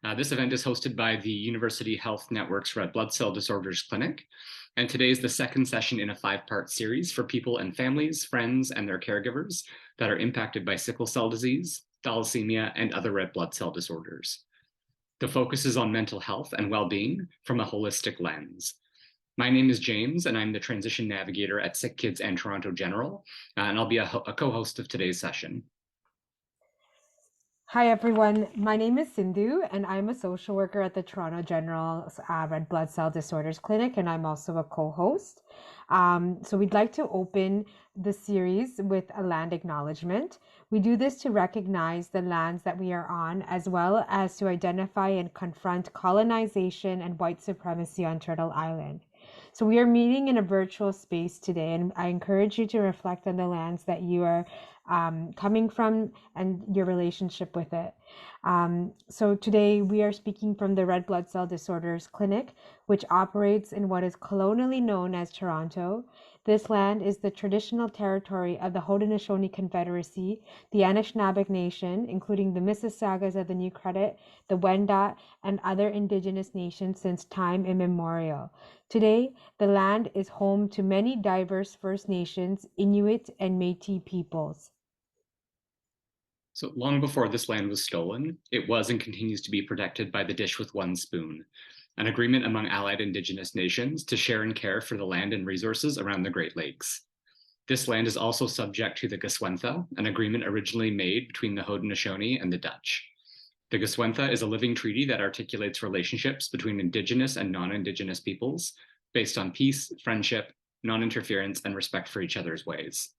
This event is hosted by the University Health Network's Red Blood Cell Disorders Clinic, and today is the second session in a 5-part series for people and families, friends, and their caregivers that are impacted by sickle cell disease, thalassemia, and other red blood cell disorders. The focus is on mental health and well-being from a holistic lens. My name is James, and I'm the transition navigator at Sick Kids and Toronto General, and I'll be a co-host of today's session. Hi everyone, my name is Sindhu and I'm a social worker at the Toronto General Red Blood Cell Disorders Clinic, and I'm also a co-host. So we'd like to open the series with a land acknowledgement. We do this to recognize the lands that we are on, as well as to identify and confront colonization and white supremacy on Turtle Island. So we are meeting in a virtual space today, and I encourage you to reflect on the lands that you are coming from and your relationship with it. So today we are speaking from the Red Blood Cell Disorders Clinic, which operates in what is colonially known as Toronto. This land is the traditional territory of the Haudenosaunee Confederacy, the Anishinaabe Nation, including the Mississaugas of the New Credit, the Wendat, and other Indigenous nations since time immemorial. Today, the land is home to many diverse First Nations, Inuit, and Métis peoples. So long before this land was stolen, it was and continues to be protected by the Dish with One Spoon, an agreement among allied Indigenous nations to share and care for the land and resources around the Great Lakes. This land is also subject to the Geswentha, an agreement originally made between the Haudenosaunee and the Dutch. The Geswentha is a living treaty that articulates relationships between Indigenous and non-Indigenous peoples based on peace, friendship, non-interference, and respect for each other's ways.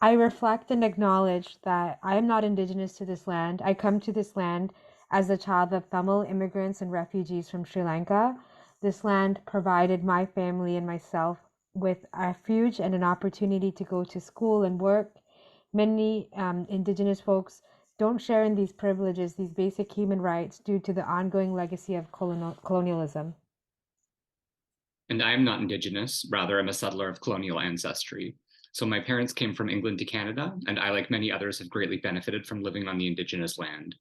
I reflect and acknowledge that I am not Indigenous to this land. I come to this land as the child of Tamil immigrants and refugees from Sri Lanka. This land provided my family and myself with refuge and an opportunity to go to school and work. Many Indigenous folks don't share in these privileges, these basic human rights, due to the ongoing legacy of colonialism. And I am not Indigenous, rather I'm a settler of colonial ancestry. So my parents came from England to Canada, and I, like many others, have greatly benefited from living on the Indigenous land.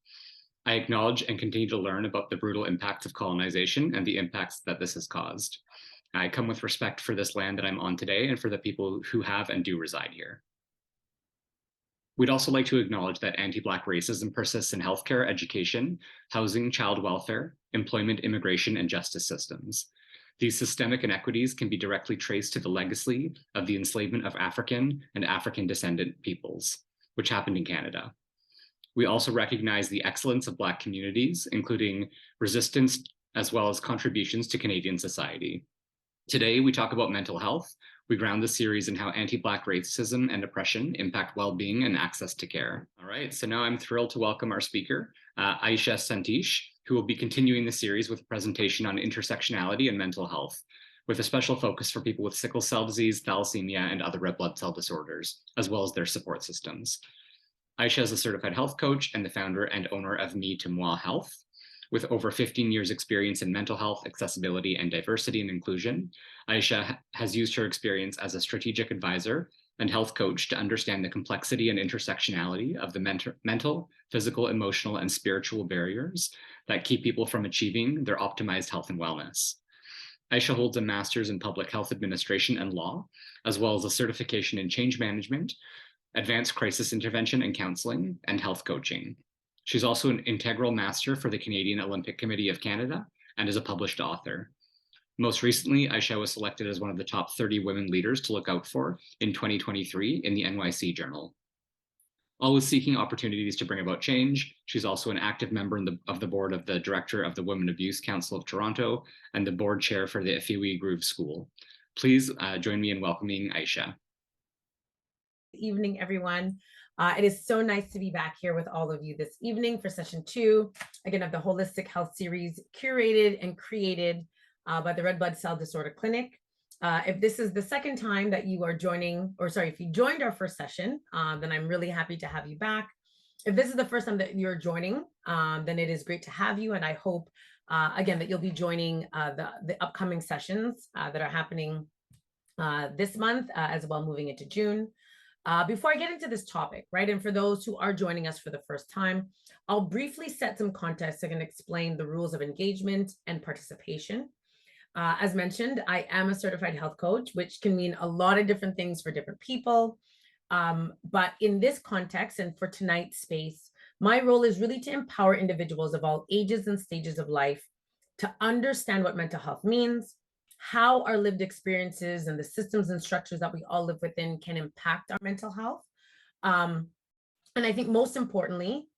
I acknowledge and continue to learn about the brutal impacts of colonization and the impacts that this has caused. I come with respect for this land that I'm on today and for the people who have and do reside here. We'd also like to acknowledge that anti-Black racism persists in healthcare, education, housing, child welfare, employment, immigration, and justice systems. These systemic inequities can be directly traced to the legacy of the enslavement of African and African descendant peoples, which happened in Canada. We also recognize the excellence of Black communities, including resistance as well as contributions to Canadian society. Today, we talk about mental health. We ground the series in how anti-Black racism and oppression impact well-being and access to care. All right, so now I'm thrilled to welcome our speaker, Aisha Santish, who will be continuing the series with a presentation on intersectionality and mental health, with a special focus for people with sickle cell disease, thalassemia, and other red blood cell disorders, as well as their support systems. Aisha is a certified health coach and the founder and owner of Me to Moi Health. With over 15 years experience in mental health, accessibility, and diversity and inclusion, Aisha has used her experience as a strategic advisor and health coach to understand the complexity and intersectionality of the mental, physical, emotional, and spiritual barriers that keep people from achieving their optimized health and wellness. Aisha holds a master's in public health administration and law, as well as a certification in change management, advanced crisis intervention and counseling, and health coaching. She's also an integral master for the Canadian Olympic Committee of Canada and is a published author. Most recently, Aisha was selected as one of the top 30 women leaders to look out for in 2023 in the NYC Journal. Always seeking opportunities to bring about change, she's also an active member of the board of the director of the Women Abuse Council of Toronto and the board chair for the Ifiwi Groove School. Please join me in welcoming Aisha. Good evening, everyone. It is so nice to be back here with all of you this evening for session 2, again, of the Holistic Health Series, curated and created by the Red Blood Cell Disorder Clinic. If this is the second time that you are joining, or sorry, if you joined our first session, then I'm really happy to have you back. If this is the first time that you're joining, then it is great to have you. And I hope, again, that you'll be joining the upcoming sessions that are happening this month, as well, moving into June. Before I get into this topic, right, and for those who are joining us for the first time, I'll briefly set some context and explain the rules of engagement and participation. As mentioned, I am a certified health coach, which can mean a lot of different things for different people. But in this context and for tonight's space, my role is really to empower individuals of all ages and stages of life to understand what mental health means, how our lived experiences and the systems and structures that we all live within can impact our mental health. And I think most importantly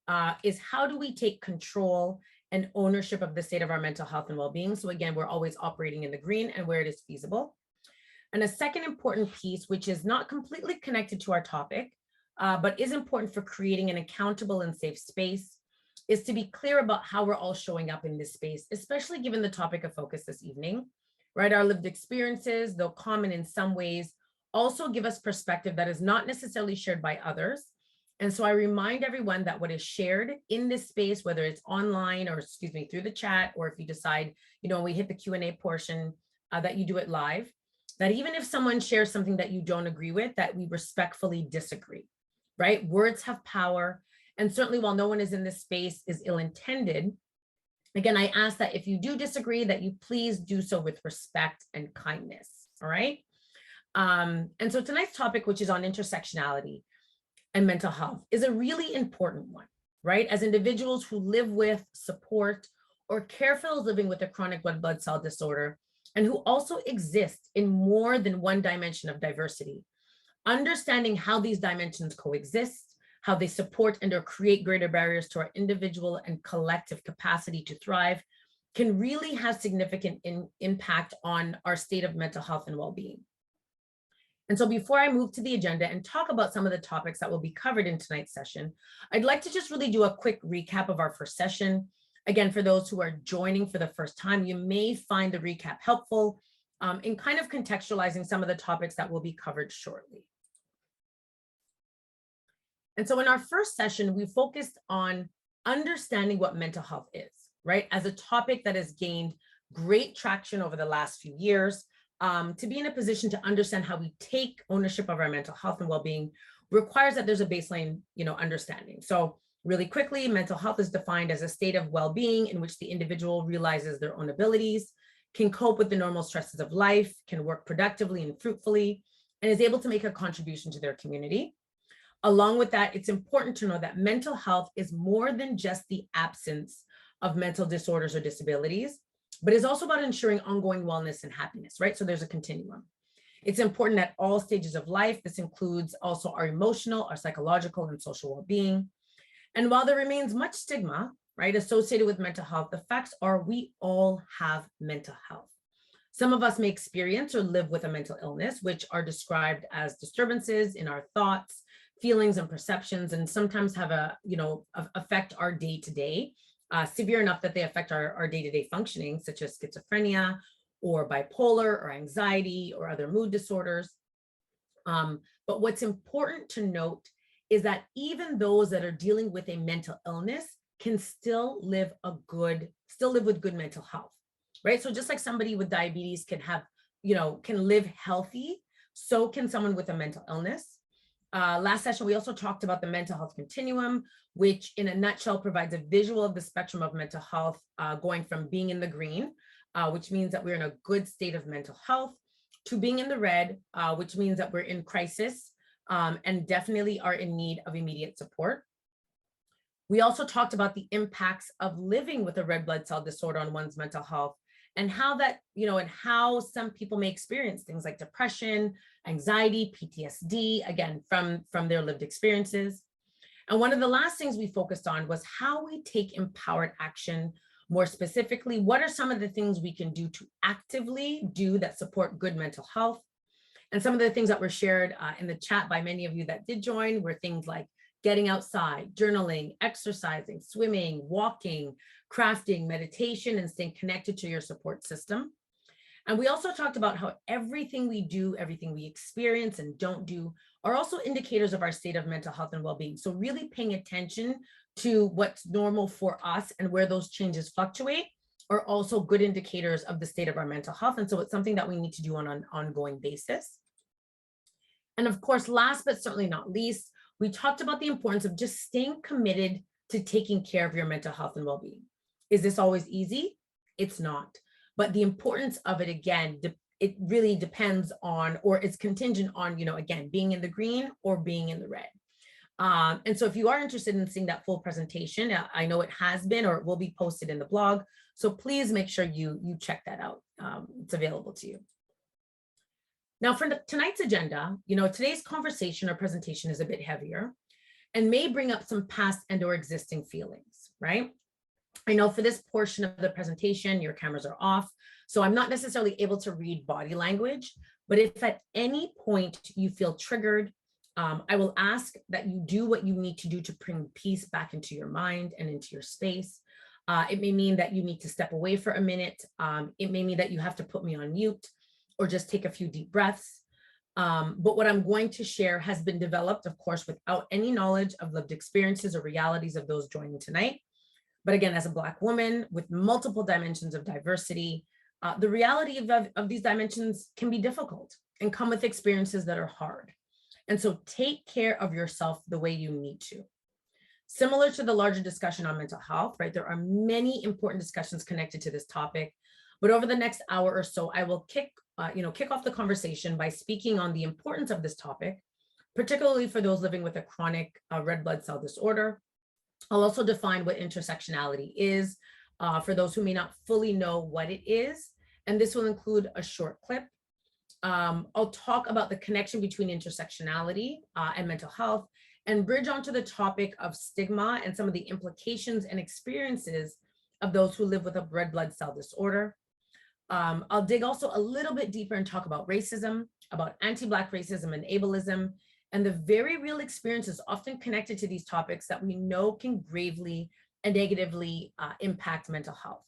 is how do we take control and ownership of the state of our mental health and well-being. So again, we're always operating in the green and where it is feasible. And a second important piece, which is not completely connected to our topic, but is important for creating an accountable and safe space, is to be clear about how we're all showing up in this space, especially given the topic of focus this evening, right? Our lived experiences, though common in some ways, also give us perspective that is not necessarily shared by others. And so I remind everyone that what is shared in this space, whether it's online or, excuse me, through the chat, or if you decide, when we hit the Q&A portion, that you do it live, that even if someone shares something that you don't agree with, that we respectfully disagree, right? Words have power. And certainly while no one is in this space is ill-intended, again, I ask that if you do disagree, that you please do so with respect and kindness, all right? And so tonight's topic, which is on intersectionality and mental health, is a really important one, right? As individuals who live with, support, or care for those living with a chronic red blood cell disorder, and who also exist in more than one dimension of diversity, understanding how these dimensions coexist, how they support and or create greater barriers to our individual and collective capacity to thrive, can really have significant impact on our state of mental health and well-being. And so before I move to the agenda and talk about some of the topics that will be covered in tonight's session, I'd like to just really do a quick recap of our first session. Again, for those who are joining for the first time, you may find the recap helpful in kind of contextualizing some of the topics that will be covered shortly. And so in our first session, we focused on understanding what mental health is, right? As a topic that has gained great traction over the last few years. To be in a position to understand how we take ownership of our mental health and well-being requires that there's a baseline, understanding. So really quickly, mental health is defined as a state of well-being in which the individual realizes their own abilities, can cope with the normal stresses of life, can work productively and fruitfully, and is able to make a contribution to their community. Along with that, it's important to know that mental health is more than just the absence of mental disorders or disabilities, but is also about ensuring ongoing wellness and happiness, right? So there's a continuum. It's important at all stages of life. This includes also our emotional, our psychological, and social well-being. And while there remains much stigma, right, associated with mental health, the facts are we all have mental health. Some of us may experience or live with a mental illness, which are described as disturbances in our thoughts, feelings, and perceptions, and sometimes have affect our day-to-day. Severe enough that they affect our day-to-day functioning, such as schizophrenia or bipolar or anxiety or other mood disorders. But what's important to note is that even those that are dealing with a mental illness can still live with good mental health, right? So just like somebody with diabetes can live healthy, so can someone with a mental illness. Last session, we also talked about the mental health continuum, which in a nutshell provides a visual of the spectrum of mental health, going from being in the green, which means that we're in a good state of mental health, to being in the red, which means that we're in crisis and definitely are in need of immediate support. We also talked about the impacts of living with a red blood cell disorder on one's mental health, and how that, and how some people may experience things like depression, anxiety, PTSD, again, from their lived experiences. And one of the last things we focused on was how we take empowered action. More specifically, what are some of the things we can do to actively do that support good mental health? And some of the things that were shared in the chat by many of you that did join were things like getting outside, journaling, exercising, swimming, walking, crafting, meditation, and staying connected to your support system. And we also talked about how everything we do, everything we experience and don't do are also indicators of our state of mental health and well-being. So really paying attention to what's normal for us and where those changes fluctuate are also good indicators of the state of our mental health. And so it's something that we need to do on an ongoing basis. And of course, last but certainly not least, we talked about the importance of just staying committed to taking care of your mental health and well-being. Is this always easy? It's not. But the importance of it, again, it really depends on, or it's contingent on, again, being in the green or being in the red. And so if you are interested in seeing that full presentation, I know it has been or it will be posted in the blog. So please make sure you check that out. It's available to you. Now for tonight's agenda, today's conversation or presentation is a bit heavier and may bring up some past and or existing feelings, right? I know for this portion of the presentation, your cameras are off, so I'm not necessarily able to read body language, but if at any point you feel triggered, I will ask that you do what you need to do to bring peace back into your mind and into your space. It may mean that you need to step away for a minute. It may mean that you have to put me on mute or just take a few deep breaths. But what I'm going to share has been developed, of course, without any knowledge of lived experiences or realities of those joining tonight. But again, as a Black woman with multiple dimensions of diversity, the reality of these dimensions can be difficult and come with experiences that are hard. And so take care of yourself the way you need to. Similar to the larger discussion on mental health, right? There are many important discussions connected to this topic, but over the next hour or so, I will kick off the conversation by speaking on the importance of this topic, particularly for those living with a chronic red blood cell disorder. I'll also define what intersectionality is for those who may not fully know what it is, and this will include a short clip. I'll talk about the connection between intersectionality and mental health and bridge onto the topic of stigma and some of the implications and experiences of those who live with a red blood cell disorder. I'll dig also a little bit deeper and talk about racism, about anti-Black racism and ableism, and the very real experiences often connected to these topics that we know can gravely and negatively impact mental health.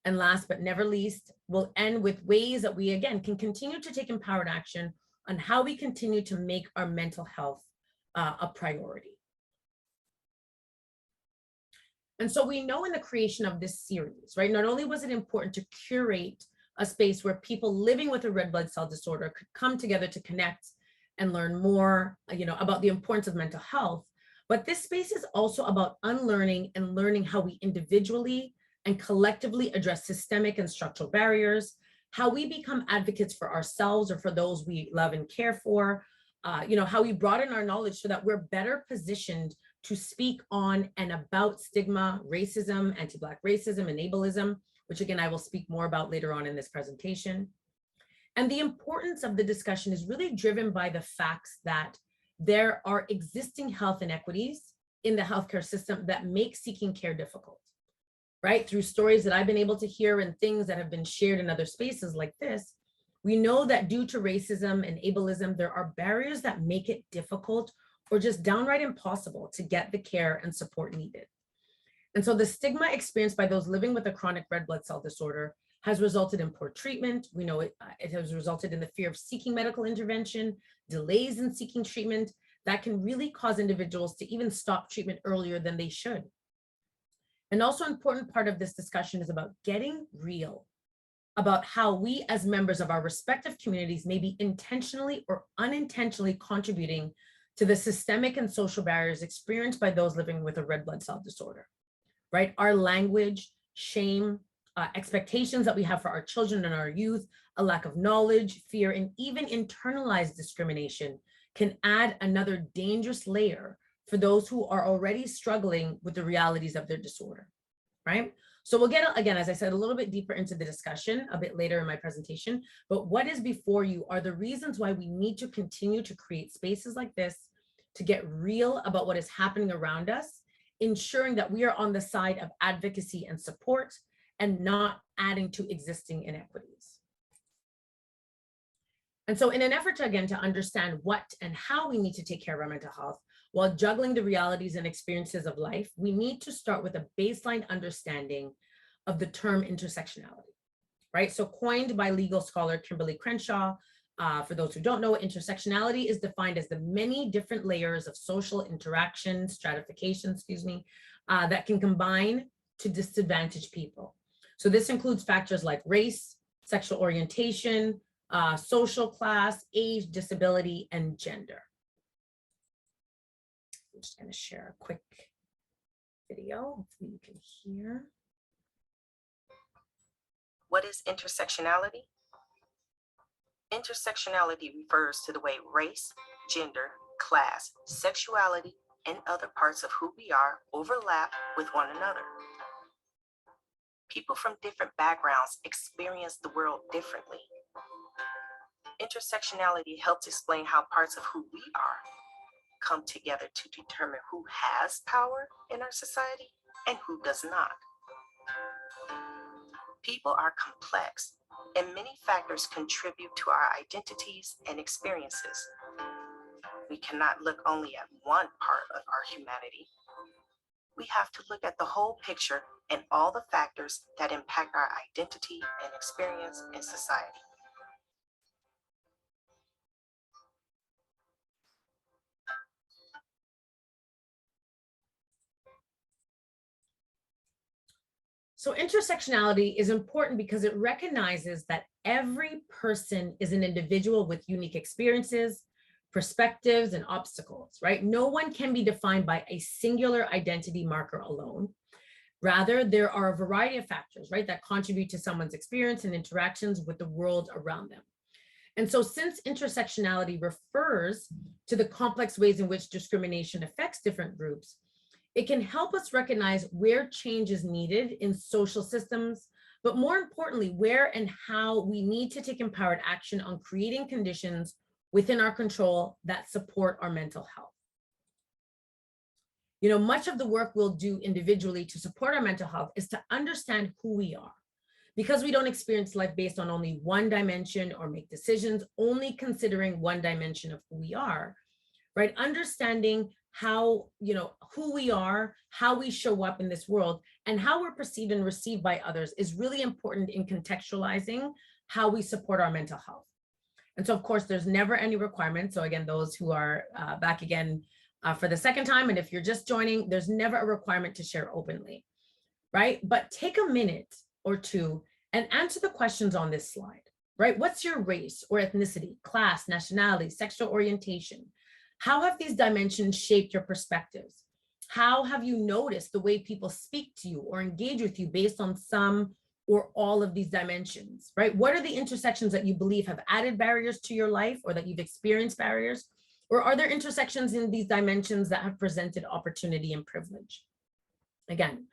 And last but never least, we'll end with ways that we, again, can continue to take empowered action on how we continue to make our mental health a priority. And so we know in the creation of this series, right, not only was it important to curate a space where people living with a red blood cell disorder could come together to connect and learn more, about the importance of mental health, but this space is also about unlearning and learning how we individually and collectively address systemic and structural barriers, how we become advocates for ourselves or for those we love and care for, how we broaden our knowledge so that we're better positioned to speak on and about stigma, racism, anti-Black racism, and ableism, which again, I will speak more about later on in this presentation. And the importance of the discussion is really driven by the facts that there are existing health inequities in the healthcare system that make seeking care difficult, right? Through stories that I've been able to hear and things that have been shared in other spaces like this, we know that due to racism and ableism, there are barriers that make it difficult or just downright impossible to get the care and support needed. And so the stigma experienced by those living with a chronic red blood cell disorder has resulted in poor treatment. We know it has resulted in the fear of seeking medical intervention, delays in seeking treatment that can really cause individuals to even stop treatment earlier than they should. And also an important part of this discussion is about getting real about how we as members of our respective communities may be intentionally or unintentionally contributing to the systemic and social barriers experienced by those living with a red blood cell disorder, right? Our language, shame, expectations that we have for our children and our youth, a lack of knowledge, fear, and even internalized discrimination can add another dangerous layer for those who are already struggling with the realities of their disorder, right? So we'll get, again, as I said, a little bit deeper into the discussion a bit later in my presentation, but what is before you are the reasons why we need to continue to create spaces like this to get real about what is happening around us, ensuring that we are on the side of advocacy and support and not adding to existing inequities. And so in an effort to, again, to understand what and how we need to take care of our mental health while juggling the realities and experiences of life, we need to start with a baseline understanding of the term intersectionality, right? So coined by legal scholar Kimberly Crenshaw, for those who don't know, intersectionality is defined as the many different layers of social interaction, stratification, that can combine to disadvantage people. So this includes factors like race, sexual orientation, social class, age, disability, and gender. I'm just going to share a quick video. Hopefully you can hear. What is intersectionality? Intersectionality refers to the way race, gender, class, sexuality, and other parts of who we are overlap with one another. People from different backgrounds experience the world differently. Intersectionality helps explain how parts of who we are come together to determine who has power in our society and who does not. People are complex, and many factors contribute to our identities and experiences. We cannot look only at one part of our humanity. We have to look at the whole picture and all the factors that impact our identity and experience in society. So intersectionality is important because it recognizes that every person is an individual with unique experiences, perspectives, and obstacles, right? No one can be defined by a singular identity marker alone. Rather, there are a variety of factors, right, that contribute to someone's experience and interactions with the world around them. And so since intersectionality refers to the complex ways in which discrimination affects different groups, it can help us recognize where change is needed in social systems, but more importantly, where and how we need to take empowered action on creating conditions within our control that support our mental health. You know, much of the work we'll do individually to support our mental health is to understand who we are. Because we don't experience life based on only one dimension or make decisions only considering one dimension of who we are, right? Understanding how, you know, who we are, how we show up in this world, and how we're perceived and received by others is really important in contextualizing how we support our mental health. And so, of course, there's never any requirement. So again, those who are back again for the second time, and if you're just joining, there's never a requirement to share openly, right? But take a minute or two and answer the questions on this slide, right? What's your race or ethnicity, class, nationality, sexual orientation? How have these dimensions shaped your perspectives? How have you noticed the way people speak to you or engage with you based on some or all of these dimensions, right? What are the intersections that you believe have added barriers to your life or that you've experienced barriers? Or are there intersections in these dimensions that have presented opportunity and privilege? Again,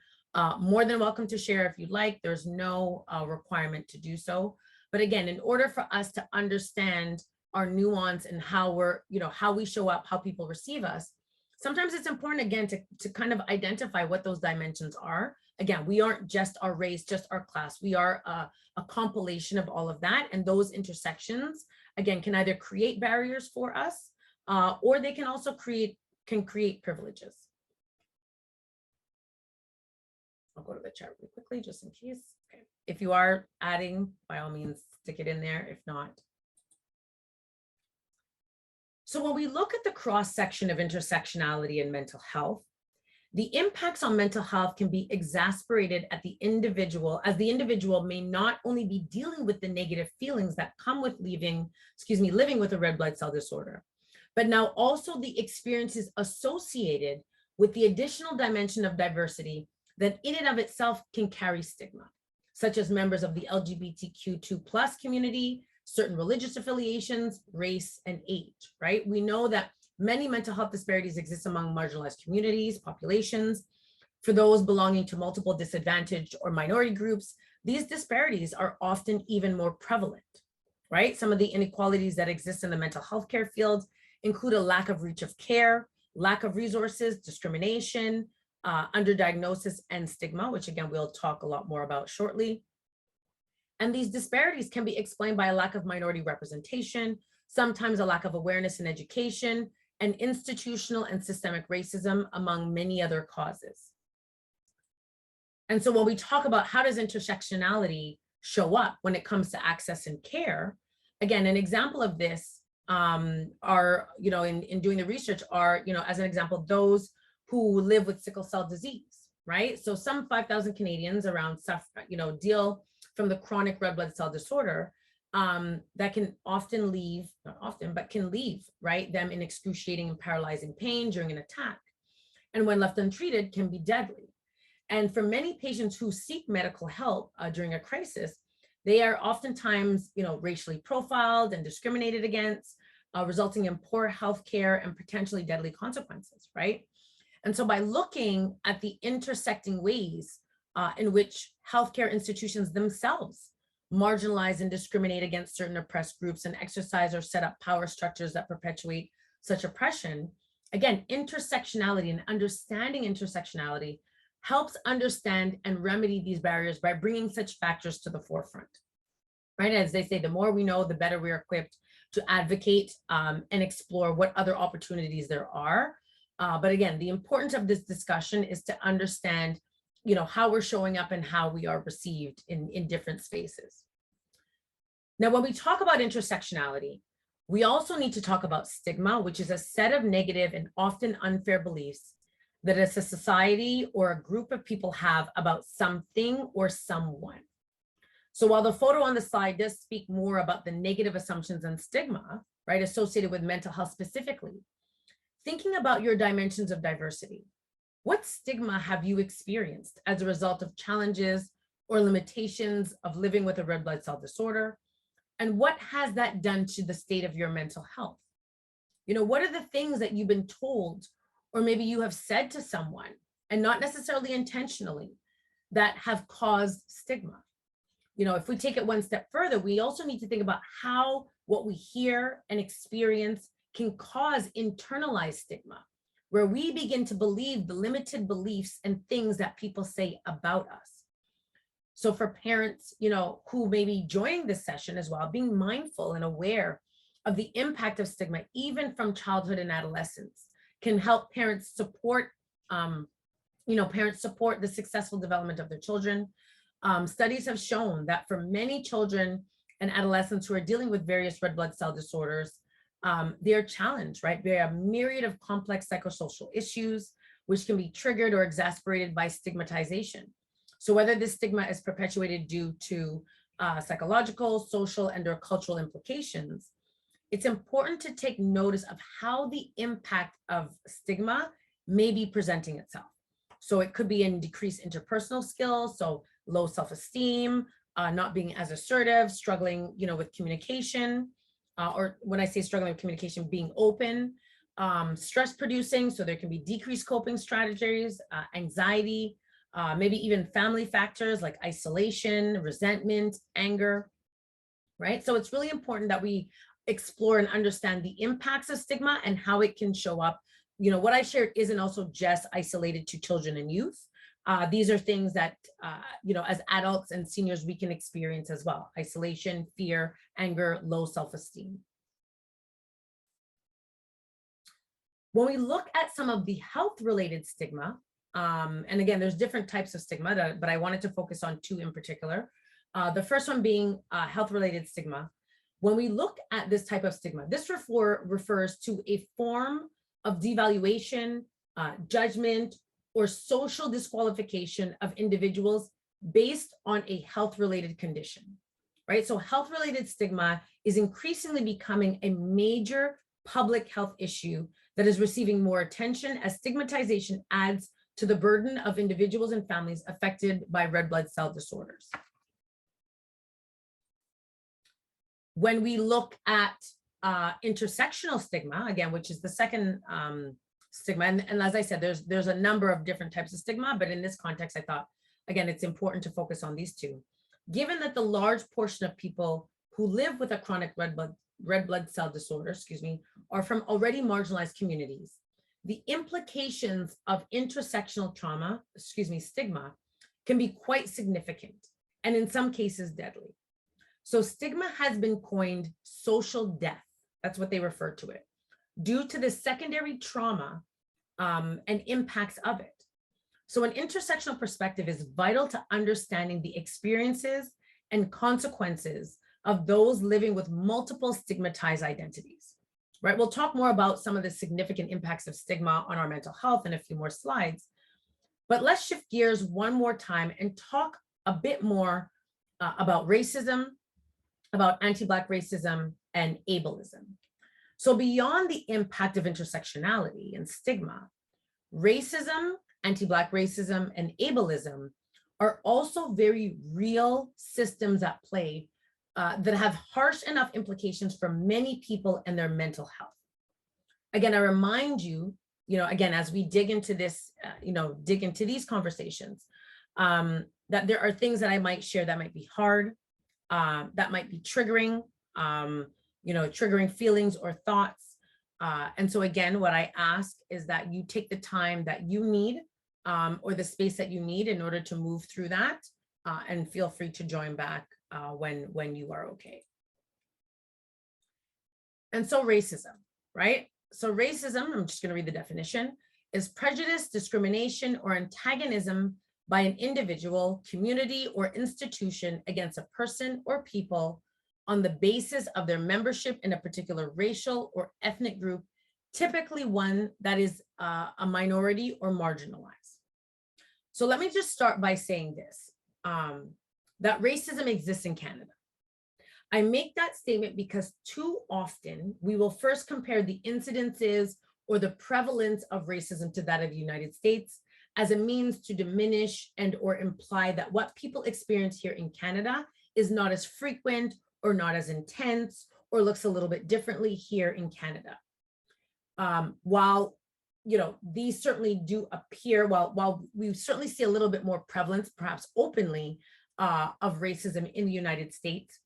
more than welcome to share if you'd like. There's no requirement to do so. But again, in order for us to understand our nuance and how we're, you know, how we show up, how people receive us, sometimes it's important, again, to kind of identify what those dimensions are. Again, we aren't just our race, just our class. We are a compilation of all of that. And those intersections, again, can either create barriers for us or they can also create privileges. I'll go to the chat really quickly, just in case. Okay. If you are adding, by all means, stick it in there. If not. So when we look at the cross-section of intersectionality and mental health, the impacts on mental health can be exacerbated at the individual, as the individual may not only be dealing with the negative feelings that come with living with a red blood cell disorder, but now also the experiences associated with the additional dimension of diversity that in and of itself can carry stigma, such as members of the LGBTQ2+ community, certain religious affiliations, race, and age, right? We know that many mental health disparities exist among marginalized communities, populations. For those belonging to multiple disadvantaged or minority groups, these disparities are often even more prevalent, right? Some of the inequalities that exist in the mental health care field include a lack of reach of care, lack of resources, discrimination, underdiagnosis, and stigma, which again, we'll talk a lot more about shortly. And these disparities can be explained by a lack of minority representation, sometimes a lack of awareness and education, and institutional and systemic racism, among many other causes. And so when we talk about how does intersectionality show up when it comes to access and care, again, an example of this are, you know, in doing the research are, you know, as an example, those who live with sickle cell disease, right? So some 5,000 Canadians around suffer, you know, deal from the chronic red blood cell disorder that can often leave, not often, but can leave, right, them in excruciating and paralyzing pain during an attack. And when left untreated, can be deadly, And for many patients who seek medical help during a crisis, they are oftentimes, racially profiled and discriminated against, resulting in poor health care and potentially deadly consequences, right? And so by looking at the intersecting ways in which healthcare institutions themselves marginalize and discriminate against certain oppressed groups and exercise or set up power structures that perpetuate such oppression, again, intersectionality and understanding intersectionality helps understand and remedy these barriers by bringing such factors to the forefront, right? As they say, the more we know, the better we're equipped to advocate and explore what other opportunities there are. But again, the importance of this discussion is to understand, how we're showing up and how we are received in different spaces. Now, when we talk about intersectionality, we also need to talk about stigma, which is a set of negative and often unfair beliefs that as a society or a group of people have about something or someone. So while the photo on the slide does speak more about the negative assumptions and stigma, right, associated with mental health specifically, thinking about your dimensions of diversity, what stigma have you experienced as a result of challenges or limitations of living with a red blood cell disorder? And what has that done to the state of your mental health? What are the things that you've been told, or maybe you have said to someone, and not necessarily intentionally, that have caused stigma? If we take it one step further, we also need to think about how what we hear and experience can cause internalized stigma, where we begin to believe the limited beliefs and things that people say about us. So for parents, who may be joining this session as well, being mindful and aware of the impact of stigma, even from childhood and adolescence, can help parents support, the successful development of their children. Studies have shown that for many children and adolescents who are dealing with various red blood cell disorders, they're challenged, right? There are a myriad of complex psychosocial issues, which can be triggered or exacerbated by stigmatization. So whether this stigma is perpetuated due to psychological, social, and/or cultural implications, it's important to take notice of how the impact of stigma may be presenting itself. So it could be in decreased interpersonal skills, so low self-esteem, not being as assertive, struggling, with communication, or when I say struggling with communication, being open, stress producing, so there can be decreased coping strategies, anxiety, maybe even family factors like isolation, resentment, anger, right? So it's really important that we explore and understand the impacts of stigma and how it can show up. What I shared isn't also just isolated to children and youth. These are things that, as adults and seniors, we can experience as well: isolation, fear, anger, low self-esteem. When we look at some of the health-related stigma, and again, there's different types of stigma, but I wanted to focus on two in particular. The first one being health-related stigma. When we look at this type of stigma, this refers to a form of devaluation, judgment, or social disqualification of individuals based on a health-related condition, right? So health-related stigma is increasingly becoming a major public health issue that is receiving more attention as stigmatization adds to the burden of individuals and families affected by red blood cell disorders. When we look at intersectional stigma, again, which is the second stigma, and as I said, there's a number of different types of stigma, but in this context, I thought, again, it's important to focus on these two. Given that the large portion of people who live with a chronic red blood cell disorder, are from already marginalized communities, the implications of intersectional trauma, stigma, can be quite significant, and in some cases deadly. So stigma has been coined social death, that's what they refer to it, due to the secondary trauma and impacts of it. So an intersectional perspective is vital to understanding the experiences and consequences of those living with multiple stigmatized identities, right? We'll talk more about some of the significant impacts of stigma on our mental health in a few more slides, but let's shift gears one more time and talk a bit more about racism, about anti-Black racism and ableism. So beyond the impact of intersectionality and stigma, racism anti-Black racism, and ableism are also very real systems at play that have harsh enough implications for many people and their mental health. Again, I remind you, again, as we dig into this, dig into these conversations, that there are things that I might share that might be hard, that might be triggering, triggering feelings or thoughts. And so again, what I ask is that you take the time that you need, or the space that you need in order to move through that, and feel free to join back when you are okay. And so racism, right? So racism, I'm just going to read the definition, is prejudice, discrimination, or antagonism by an individual, community, or institution against a person or people on the basis of their membership in a particular racial or ethnic group, typically one that is a minority or marginalized. So let me just start by saying this, that racism exists in Canada. I make that statement because too often we will first compare the incidences or the prevalence of racism to that of the United States as a means to diminish and or imply that what people experience here in Canada is not as frequent or not as intense or looks a little bit differently here in Canada. While these certainly do appear, while we certainly see a little bit more prevalence, perhaps openly, of racism in the United States,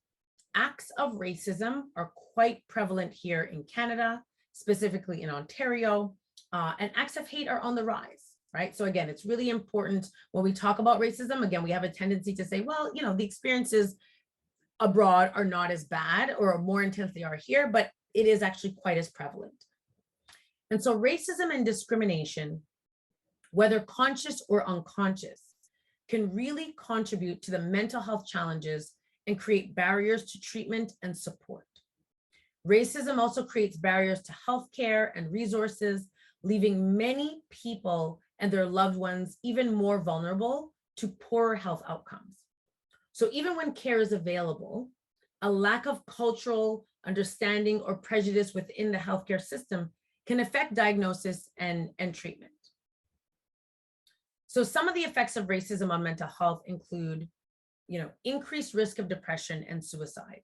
acts of racism are quite prevalent here in Canada, specifically in Ontario, and acts of hate are on the rise, right? So again, it's really important when we talk about racism. Again, we have a tendency to say, well, the experiences abroad are not as bad or more intense they are here, but it is actually quite as prevalent. And so racism and discrimination, whether conscious or unconscious, can really contribute to the mental health challenges and create barriers to treatment and support. Racism also creates barriers to healthcare and resources, leaving many people and their loved ones even more vulnerable to poorer health outcomes. So even when care is available, a lack of cultural understanding or prejudice within the healthcare system can affect diagnosis and treatment. So some of the effects of racism on mental health include, increased risk of depression and suicide,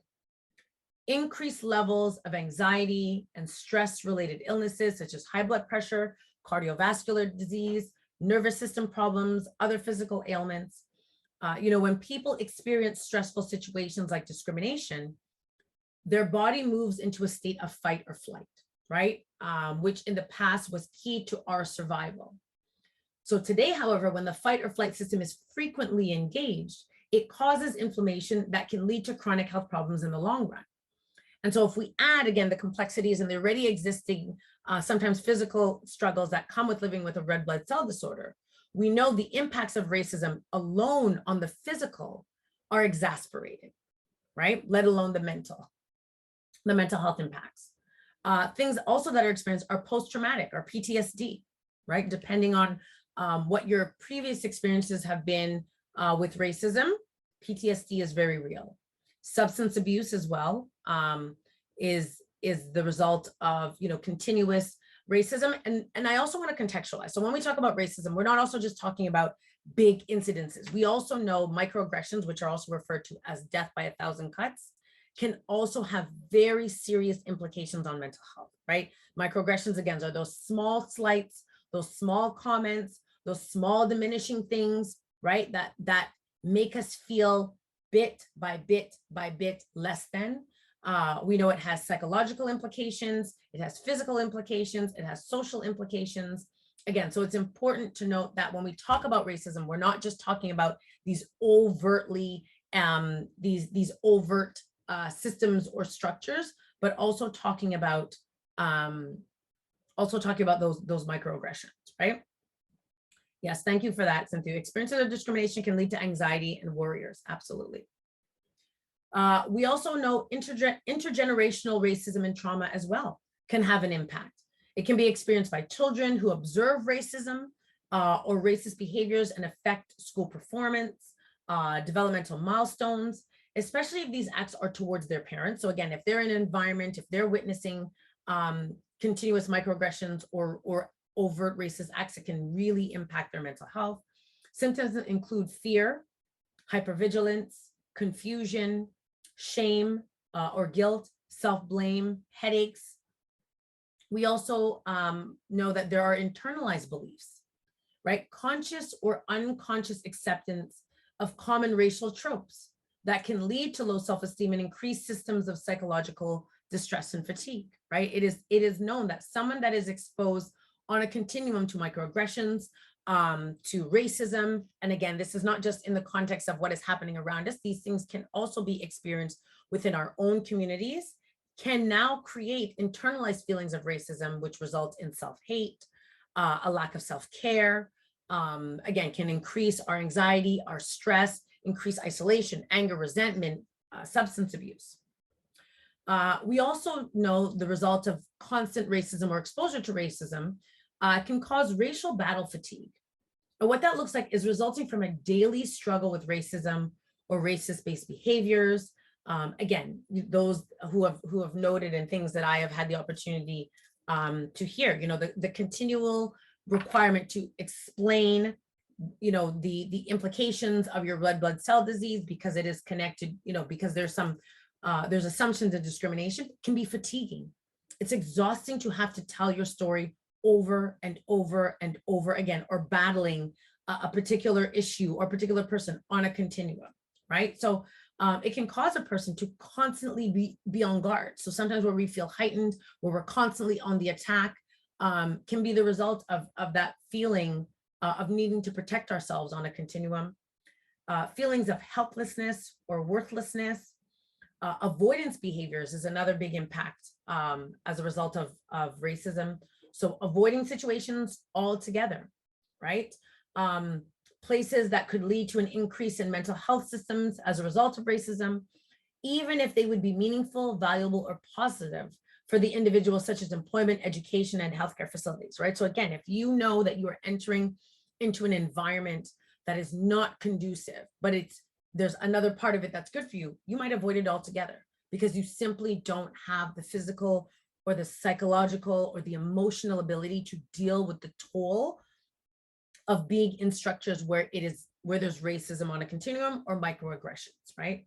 increased levels of anxiety and stress-related illnesses such as high blood pressure, cardiovascular disease, nervous system problems, other physical ailments. When people experience stressful situations like discrimination, their body moves into a state of fight or flight, right? Which in the past was key to our survival. So today, however, when the fight or flight system is frequently engaged, it causes inflammation that can lead to chronic health problems in the long run. And so if we add, again, the complexities and the already existing, sometimes physical struggles that come with living with a red blood cell disorder, we know the impacts of racism alone on the physical are exasperated, right? Let alone the mental health impacts. Things also that are experienced are post-traumatic or PTSD, right? Depending on what your previous experiences have been with racism, PTSD is very real. Substance abuse as well is the result of continuous racism. And I also want to contextualize. So when we talk about racism, we're not also just talking about big incidences. We also know microaggressions, which are also referred to as death by 1,000 cuts, can also have very serious implications on mental health, right? Microaggressions, again, are those small slights, those small comments, those small diminishing things, right? That make us feel bit by bit by bit less than. We know it has psychological implications, it has physical implications, it has social implications. Again, so it's important to note that when we talk about racism, we're not just talking about these overtly, these overt systems or structures, but also talking about those microaggressions, right? Yes, thank you for that, Cynthia. Experiences of discrimination can lead to anxiety and worries, absolutely. We also know intergenerational racism and trauma as well can have an impact. It can be experienced by children who observe racism or racist behaviors and affect school performance, developmental milestones, especially if these acts are towards their parents. So again, if they're in an environment, if they're witnessing continuous microaggressions or overt racist acts, it can really impact their mental health. Symptoms include fear, hypervigilance, confusion, shame or guilt, self-blame, headaches. We also know that there are internalized beliefs, right? Conscious or unconscious acceptance of common racial tropes that can lead to low self-esteem and increased systems of psychological distress and fatigue, right? It is known that someone that is exposed on a continuum to microaggressions, to racism, and again, this is not just in the context of what is happening around us, these things can also be experienced within our own communities, can now create internalized feelings of racism, which result in self-hate, a lack of self-care, again, can increase our anxiety, our stress, increase isolation, anger, resentment, substance abuse. We also know the result of constant racism or exposure to racism can cause racial battle fatigue. And what that looks like is resulting from a daily struggle with racism or racist-based behaviors. Again, those who have noted and things that I have had the opportunity to hear, the continual requirement to explain, the implications of your red blood cell disease because it is connected, because there's assumptions of discrimination, can be fatiguing. It's exhausting to have to tell your story over and over and over again, or battling a particular issue or particular person on a continuum, right? So it can cause a person to constantly be on guard. So sometimes where we feel heightened, where we're constantly on the attack, can be the result of that feeling of needing to protect ourselves on a continuum. Feelings of helplessness or worthlessness. Avoidance behaviors is another big impact as a result of racism. So avoiding situations altogether, right? Places that could lead to an increase in mental health systems as a result of racism, even if they would be meaningful, valuable, or positive for the individual, such as employment, education, and healthcare facilities, right? So again, if you know that you are entering into an environment that is not conducive, but there's another part of it that's good for you, you might avoid it altogether because you simply don't have the physical or the psychological or the emotional ability to deal with the toll of being in structures where there's racism on a continuum or microaggressions, right?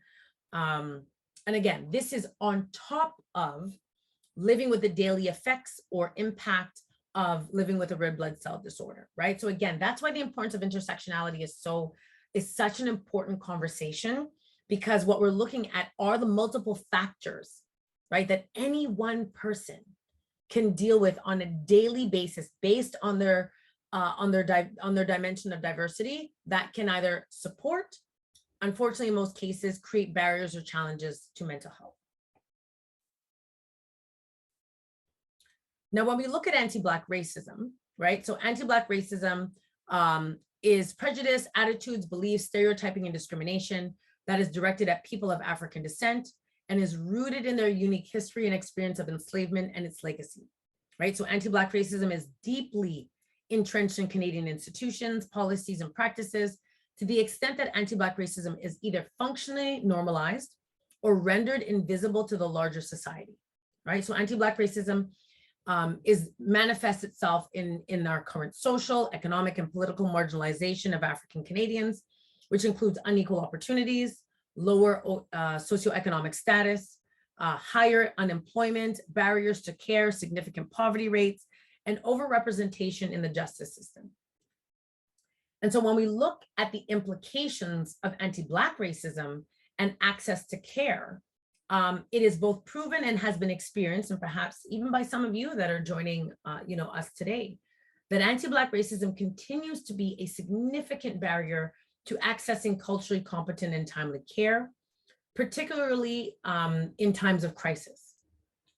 And again, this is on top of living with the daily effects or impact of living with a red blood cell disorder, right? So again, that's why the importance of intersectionality is such an important conversation, because what we're looking at are the multiple factors, right, that any one person can deal with on a daily basis based on their dimension of diversity that can either support, unfortunately, in most cases, create barriers or challenges to mental health. Now, when we look at anti-Black racism, right? So anti-Black racism is prejudice, attitudes, beliefs, stereotyping, and discrimination that is directed at people of African descent and is rooted in their unique history and experience of enslavement and its legacy, right? So anti-Black racism is deeply entrenched in Canadian institutions, policies, and practices to the extent that anti-Black racism is either functionally normalized or rendered invisible to the larger society, right? So anti-Black racism manifests itself in our current social, economic, and political marginalization of African Canadians, which includes unequal opportunities, lower socioeconomic status, higher unemployment, barriers to care, significant poverty rates, and overrepresentation in the justice system. And so when we look at the implications of anti-Black racism and access to care, it is both proven and has been experienced, and perhaps even by some of you that are joining us today, that anti-Black racism continues to be a significant barrier to accessing culturally competent and timely care, particularly in times of crisis,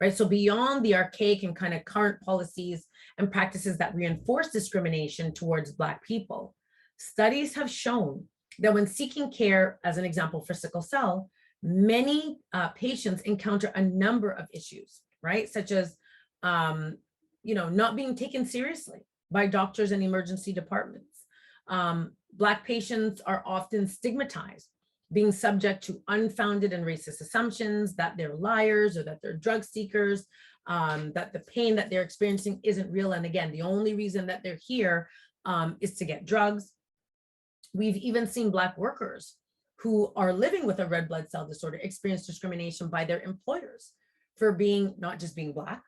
right? So beyond the archaic and kind of current policies and practices that reinforce discrimination towards Black people, studies have shown that when seeking care, as an example for sickle cell, many patients encounter a number of issues, right? Such as, not being taken seriously by doctors and emergency departments. Black patients are often stigmatized, being subject to unfounded and racist assumptions that they're liars or that they're drug seekers, that the pain that they're experiencing isn't real. And again, the only reason that they're here is to get drugs. We've even seen Black workers who are living with a red blood cell disorder experience discrimination by their employers for being, not just being Black,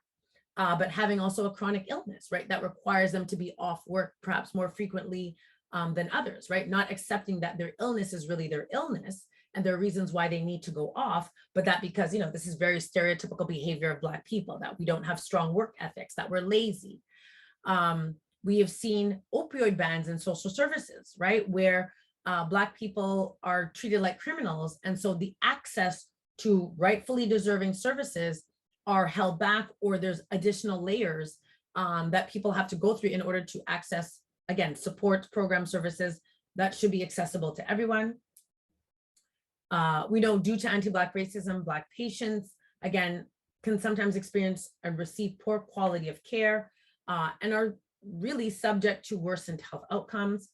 but having also a chronic illness, right? That requires them to be off work perhaps more frequently than others, right? Not accepting that their illness is really their illness and there are reasons why they need to go off, but that because, you know, this is very stereotypical behavior of Black people, that we don't have strong work ethics, that we're lazy. We have seen opioid bans in social services, right? Where Black people are treated like criminals. And so the access to rightfully deserving services are held back, or there's additional layers that people have to go through in order to access, again, support program services that should be accessible to everyone. We know due to anti-Black racism, Black patients, again, can sometimes experience and receive poor quality of care and are really subject to worsened health outcomes.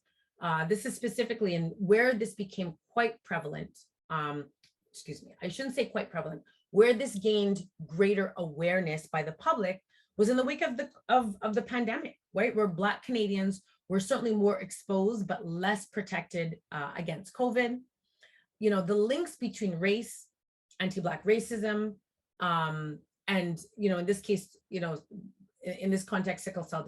This is specifically in where this became quite prevalent. Excuse me, I shouldn't say quite prevalent. Where this gained greater awareness by the public was in the wake of the pandemic, right? Where Black Canadians were certainly more exposed, but less protected against COVID. You know, the links between race, anti-Black racism, and, you know, in this case, you know, in this context, sickle cell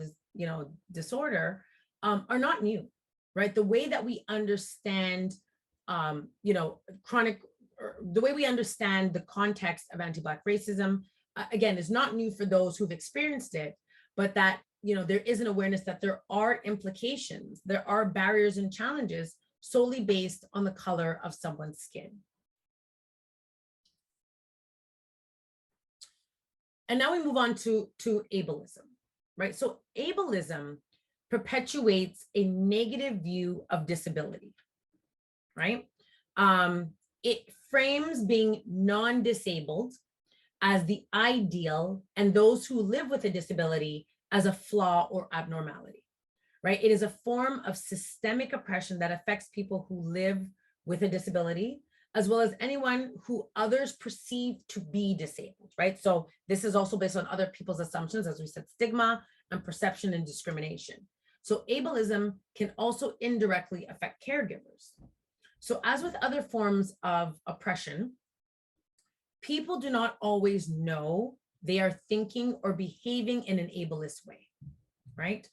disorder are not new, right? The way that we understand, you know, the way we understand the context of anti-Black racism, again, is not new for those who've experienced it, but that, you know, there is an awareness that there are implications, there are barriers and challenges solely based on the color of someone's skin. And now we move on to ableism, right? So ableism perpetuates a negative view of disability, right? It frames being non-disabled as the ideal and those who live with a disability as a flaw or abnormality, right? It is a form of systemic oppression that affects people who live with a disability, as well as anyone who others perceive to be disabled, right? So this is also based on other people's assumptions, as we said, stigma and perception and discrimination. So ableism can also indirectly affect caregivers. So as with other forms of oppression, people do not always know they are thinking or behaving in an ableist way, right?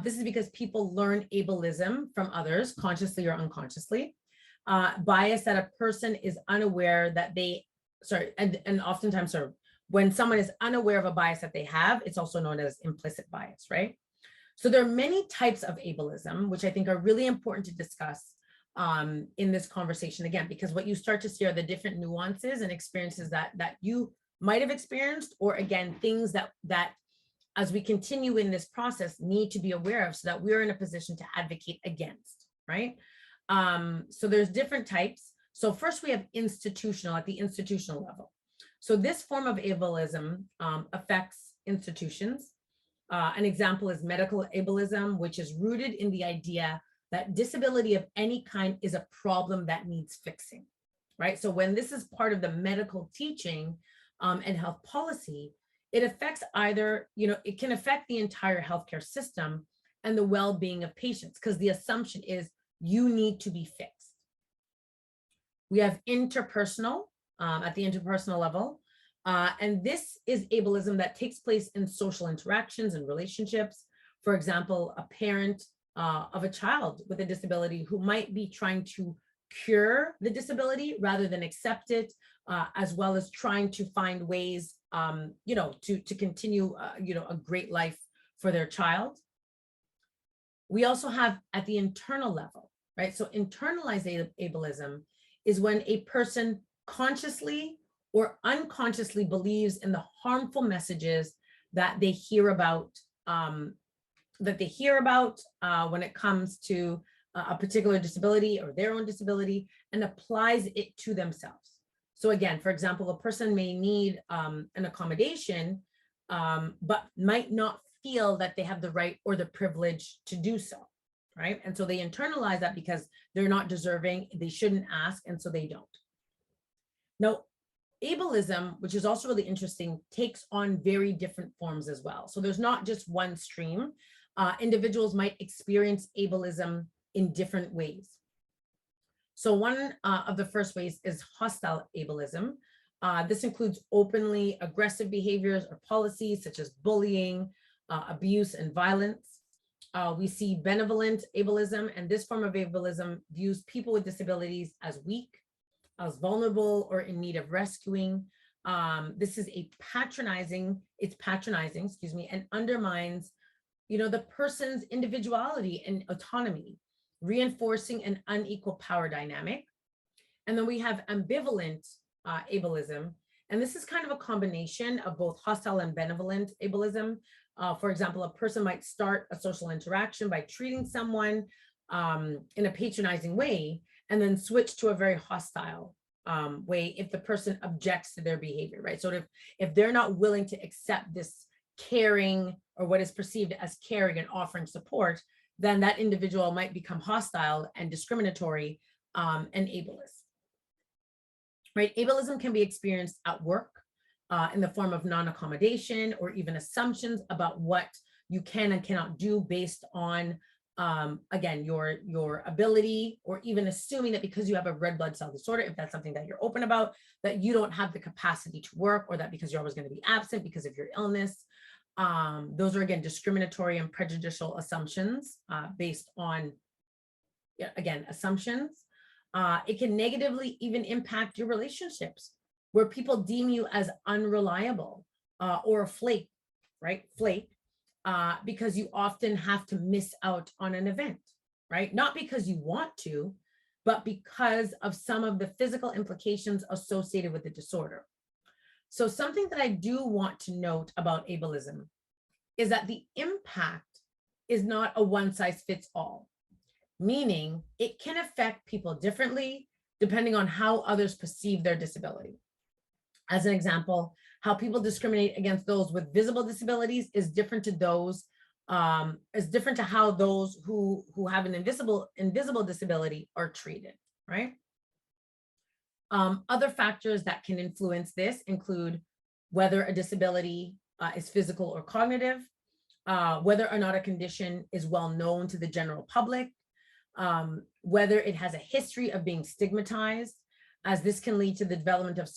This is because people learn ableism from others, consciously or unconsciously. Bias that a person is unaware that they, and oftentimes, when someone is unaware of a bias that they have, it's also known as implicit bias, right? So there are many types of ableism, which I think are really important to discuss in this conversation, again, because what you start to see are the different nuances and experiences that you might have experienced, or again, things that as we continue in this process need to be aware of so that we're in a position to advocate against, right? So there's different types. So first we have institutional, at the institutional level. So this form of ableism affects institutions. An example is medical ableism, which is rooted in the idea that disability of any kind is a problem that needs fixing, right? So when this is part of the medical teaching and health policy, it affects either, you know, it can affect the entire healthcare system and the well-being of patients, because the assumption is you need to be fixed. We have interpersonal at the interpersonal level. And this is ableism that takes place in social interactions and relationships. For example, a parent of a child with a disability who might be trying to cure the disability rather than accept it, as well as trying to find ways, you know, to continue, you know, a great life for their child. We also have at the internal level, right? So internalized ableism is when a person consciously or unconsciously believes in the harmful messages that they hear about, when it comes to a particular disability or their own disability, and applies it to themselves. So again, for example, a person may need an accommodation, but might not feel that they have the right or the privilege to do so, right? And so they internalize that because they're not deserving, they shouldn't ask, and so they don't. Now, Ableism, which is also really interesting, takes on very different forms as well. So there's not just one stream. Individuals might experience ableism in different ways. So one of the first ways is hostile ableism. This includes openly aggressive behaviors or policies such as bullying, abuse, and violence. We see benevolent ableism, and this form of ableism views people with disabilities as weak, as vulnerable, or in need of rescuing. This is patronizing, excuse me, and undermines, the person's individuality and autonomy, reinforcing an unequal power dynamic. And then we have ambivalent ableism. And this is kind of a combination of both hostile and benevolent ableism. For example, a person might start a social interaction by treating someone in a patronizing way, and then switch to a very hostile way if the person objects to their behavior, right? So if they're not willing to accept this caring, or what is perceived as caring and offering support, then that individual might become hostile and discriminatory and ableist, right? Ableism can be experienced at work in the form of non-accommodation or even assumptions about what you can and cannot do based on, again, your ability, or even assuming that because you have a red blood cell disorder, if that's something that you're open about, that you don't have the capacity to work, or that because you're always going to be absent because of your illness. Those are, again, discriminatory and prejudicial assumptions based on, again, assumptions. It can negatively even impact your relationships, where people deem you as unreliable or a flake, right? Because you often have to miss out on an event, right? Not because you want to, but because of some of the physical implications associated with the disorder. So something that I do want to note about ableism is that the impact is not a one size fits all, meaning it can affect people differently depending on how others perceive their disability. As an example, how people discriminate against those with visible disabilities is different to how those who have an invisible disability are treated, right? Other factors that can influence this include whether a disability is physical or cognitive, whether or not a condition is well known to the general public, whether it has a history of being stigmatized, as this can lead to the development of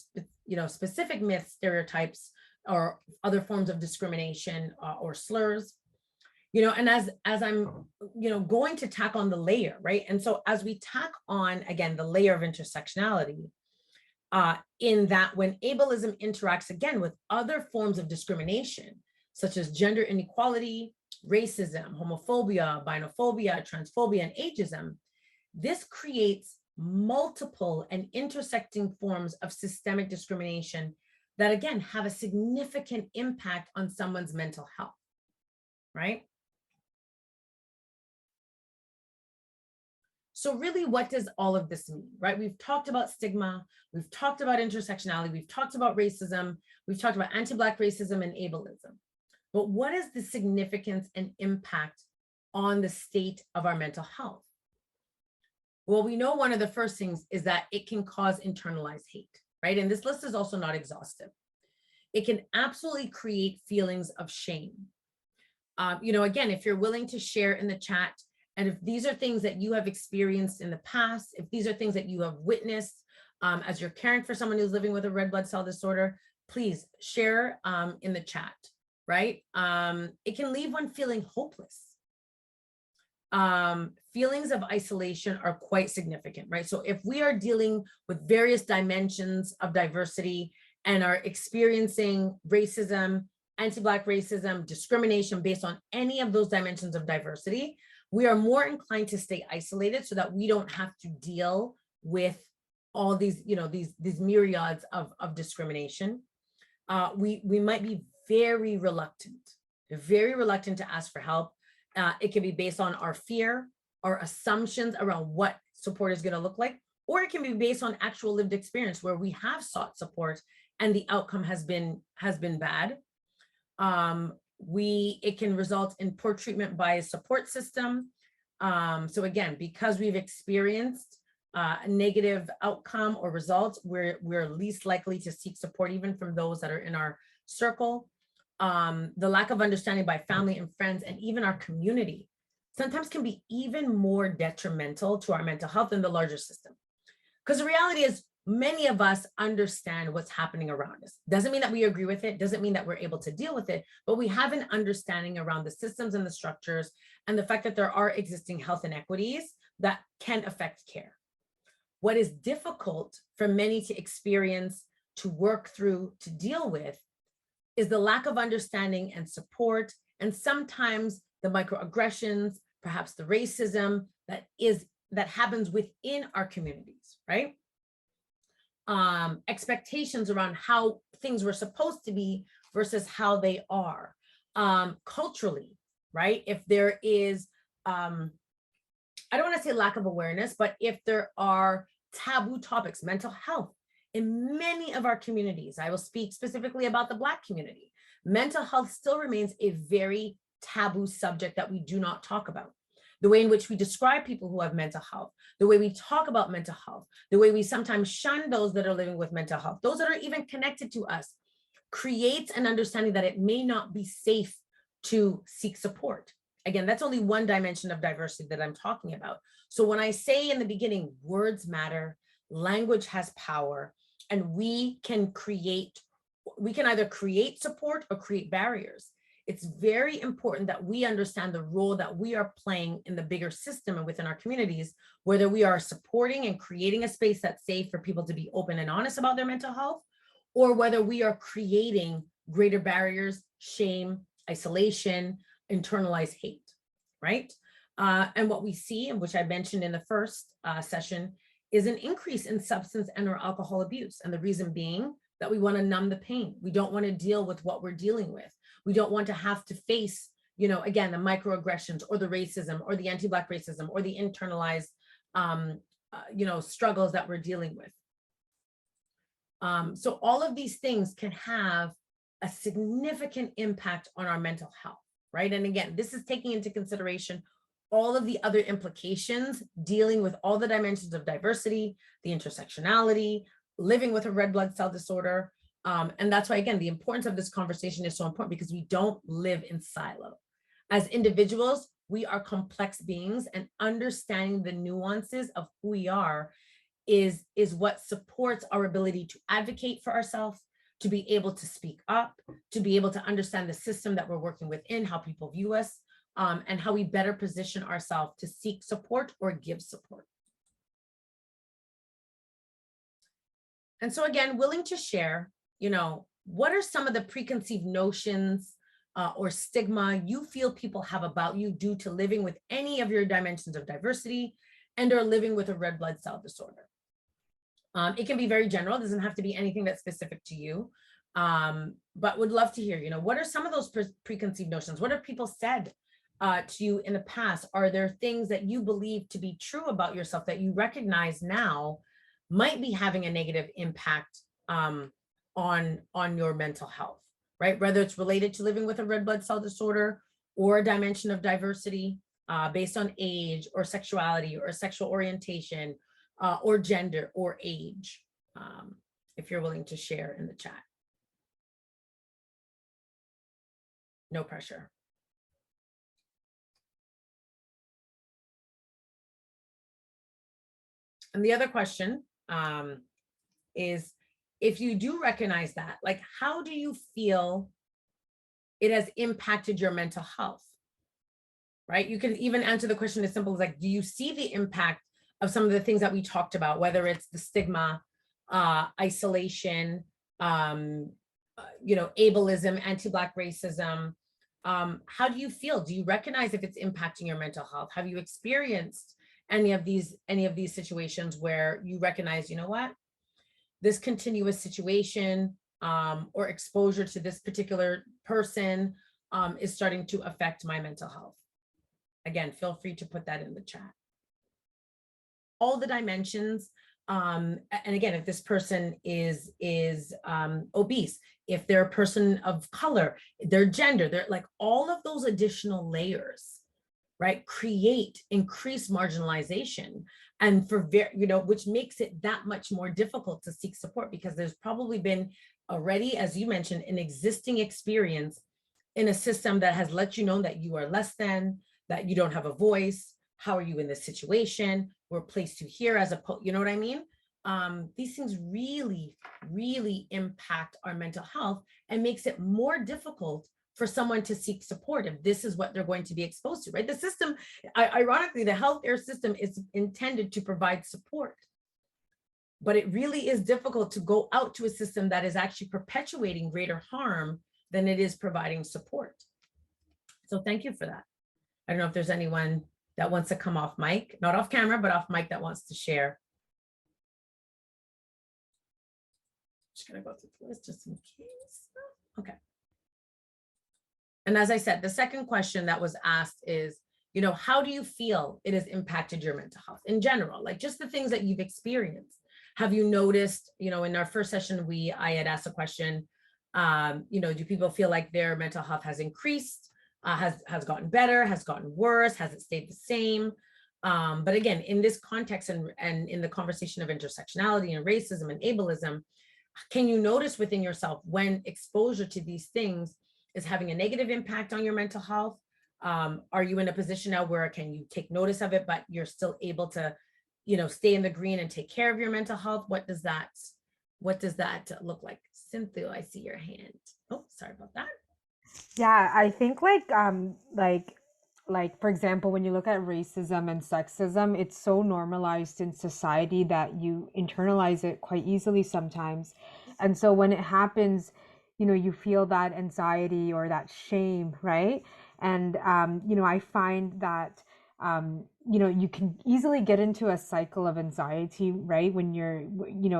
specific myths, stereotypes, or other forms of discrimination or slurs. And as I'm going to tack on the layer, right? And so as we tack on, again, the layer of intersectionality, in that when ableism interacts again with other forms of discrimination, such as gender inequality, racism, homophobia, binophobia, transphobia, and ageism, this creates multiple and intersecting forms of systemic discrimination that, again, have a significant impact on someone's mental health, right? So really, what does all of this mean, right? We've talked about stigma, we've talked about intersectionality, we've talked about racism, we've talked about anti-Black racism and ableism. But what is the significance and impact on the state of our mental health? Well, we know one of the first things is that it can cause internalized hate, right? And this list is also not exhaustive. It can absolutely create feelings of shame. Again, if you're willing to share in the chat, and if these are things that you have experienced in the past, if these are things that you have witnessed as you're caring for someone who's living with a red blood cell disorder, please share in the chat, right? It can leave one feeling hopeless. Feelings of isolation are quite significant, right? So if we are dealing with various dimensions of diversity and are experiencing racism, anti-Black racism, discrimination based on any of those dimensions of diversity, we are more inclined to stay isolated so that we don't have to deal with all these, these myriads of discrimination. We might be very reluctant to ask for help. It can be based on our fear, our assumptions around what support is going to look like, or it can be based on actual lived experience where we have sought support and the outcome has been bad. It can result in poor treatment by a support system. So again, because we've experienced negative outcome or results, we're least likely to seek support, even from those that are in our circle. The lack of understanding by family and friends and even our community sometimes can be even more detrimental to our mental health than the larger system. Because the reality is, many of us understand what's happening around us. Doesn't mean that we agree with it, doesn't mean that we're able to deal with it, but we have an understanding around the systems and the structures and the fact that there are existing health inequities that can affect care. What is difficult for many to experience, to work through, to deal with, is the lack of understanding and support, and sometimes the microaggressions, perhaps the racism that happens within our communities, right? Expectations around how things were supposed to be versus how they are. Culturally, right? If there is, I don't want to say lack of awareness, but if there are taboo topics, mental health, in many of our communities, I will speak specifically about the Black community, mental health still remains a very taboo subject that we do not talk about. The way in which we describe people who have mental health, the way we talk about mental health, the way we sometimes shun those that are living with mental health, those that are even connected to us, creates an understanding that it may not be safe to seek support. Again, that's only one dimension of diversity that I'm talking about. So when I say in the beginning, words matter, language has power, and we can either create support or create barriers. It's very important that we understand the role that we are playing in the bigger system and within our communities, whether we are supporting and creating a space that's safe for people to be open and honest about their mental health, or whether we are creating greater barriers, shame, isolation, internalized hate, right? And what we see, and which I mentioned in the first session, is an increase in substance and or alcohol abuse. And the reason being that we want to numb the pain. We don't want to deal with what we're dealing with. We don't want to have to face, again, the microaggressions or the racism or the anti-Black racism or the internalized, struggles that we're dealing with. So all of these things can have a significant impact on our mental health, right? And again, this is taking into consideration all of the other implications, dealing with all the dimensions of diversity, the intersectionality, living with a red blood cell disorder. And that's why, again, the importance of this conversation is so important, because we don't live in silo. As individuals, we are complex beings, and understanding the nuances of who we are is what supports our ability to advocate for ourselves, to be able to speak up, to be able to understand the system that we're working within, how people view us, and how we better position ourselves to seek support or give support. And so again, willing to share, what are some of the preconceived notions or stigma you feel people have about you due to living with any of your dimensions of diversity and or living with a red blood cell disorder? It can be very general, it doesn't have to be anything that's specific to you, but would love to hear, what are some of those preconceived notions? What have people said to you in the past? Are there things that you believe to be true about yourself that you recognize now might be having a negative impact on your mental health, right? Whether it's related to living with a red blood cell disorder or a dimension of diversity based on age or sexuality or sexual orientation or gender or age, if you're willing to share in the chat. No pressure. And the other question is, if you do recognize that, like, how do you feel it has impacted your mental health, right? You can even answer the question as simple as like, do you see the impact of some of the things that we talked about, whether it's the stigma, isolation, ableism, anti-Black racism? How do you feel? Do you recognize if it's impacting your mental health? Have you experienced any of these situations where you recognize, this continuous situation or exposure to this particular person is starting to affect my mental health? Again, feel free to put that in the chat. All the dimensions, and again, if this person is obese, if they're a person of color, their gender, they're like all of those additional layers, right, create increased marginalization And which makes it that much more difficult to seek support, because there's probably been already, as you mentioned, an existing experience in a system that has let you know that you are less than, that you don't have a voice. How are you in this situation? We're placed to here as you know what I mean? These things really, really impact our mental health and makes it more difficult for someone to seek support if this is what they're going to be exposed to, right? The system, ironically, the healthcare system is intended to provide support, but it really is difficult to go out to a system that is actually perpetuating greater harm than it is providing support. So thank you for that. I don't know if there's anyone that wants to come off mic, not off camera, but off mic, that wants to share. Just gonna go through the list just in case. Okay. And as I said, the second question that was asked is, how do you feel it has impacted your mental health in general? Like just the things that you've experienced. Have you noticed, in our first session, I had asked a question, do people feel like their mental health has increased, has gotten better, has gotten worse, has it stayed the same? But again, in this context and in the conversation of intersectionality and racism and ableism, can you notice within yourself when exposure to these things is having a negative impact on your mental health? Are you in a position now where can you take notice of it, but you're still able to, stay in the green and take care of your mental health? What does that look like? Cynthia, I see your hand. Oh, sorry about that. Yeah, I think like for example, when you look at racism and sexism, it's so normalized in society that you internalize it quite easily sometimes. And so when it happens, you feel that anxiety or that shame, right? And I find that you can easily get into a cycle of anxiety, right? When you're,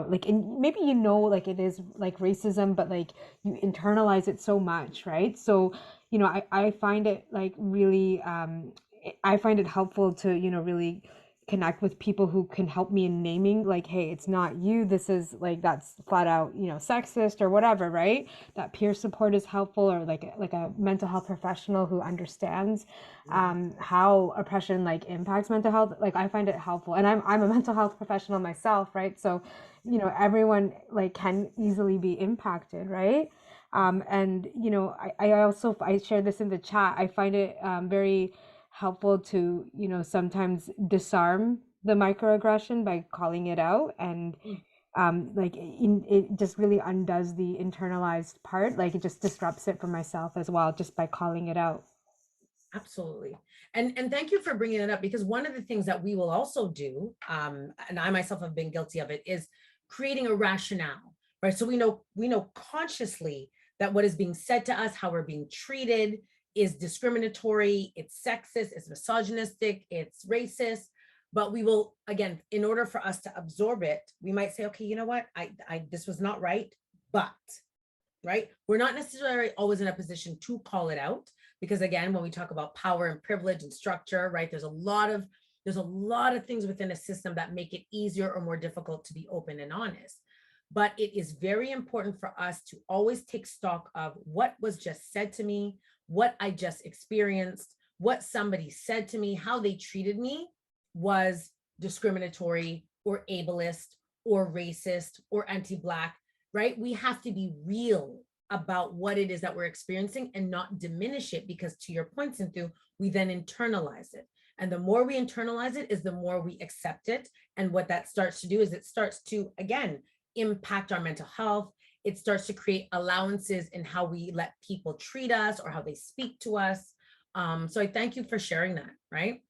like, and maybe like it is like racism, but like you internalize it so much, right? So, I find it like really, I find it helpful to, really connect with people who can help me in naming like, hey, it's not you, this is like, that's flat out, sexist or whatever, right? That peer support is helpful, or like a mental health professional who understands how oppression like impacts mental health. Like I find it helpful, and I'm a mental health professional myself, right? So everyone like can easily be impacted, right? And I share this in the chat. I find it very helpful to sometimes disarm the microaggression by calling it out, and it just really undoes the internalized part. Like it just disrupts it for myself as well, just by calling it out. Absolutely. And thank you for bringing it up, because one of the things that we will also do, and I myself have been guilty of it, is creating a rationale, right? So we know consciously that what is being said to us, how we're being treated, is discriminatory, it's sexist, it's misogynistic, it's racist. But we will, again, in order for us to absorb it, we might say, okay, you know what, this was not right, but, right? We're not necessarily always in a position to call it out, because again, when we talk about power and privilege and structure, right, there's a lot of things within a system that make it easier or more difficult to be open and honest. But it is very important for us to always take stock of what was just said to me, what I just experienced, what somebody said to me, how they treated me was discriminatory or ableist or racist or anti-Black, right? We have to be real about what it is that we're experiencing and not diminish it, because to your point, Cynthia, we then internalize it. And the more we internalize it is the more we accept it. And what that starts to do is it starts to, again, impact our mental health. It starts to create allowances in how we let people treat us or how they speak to us. So I thank you for sharing that, right?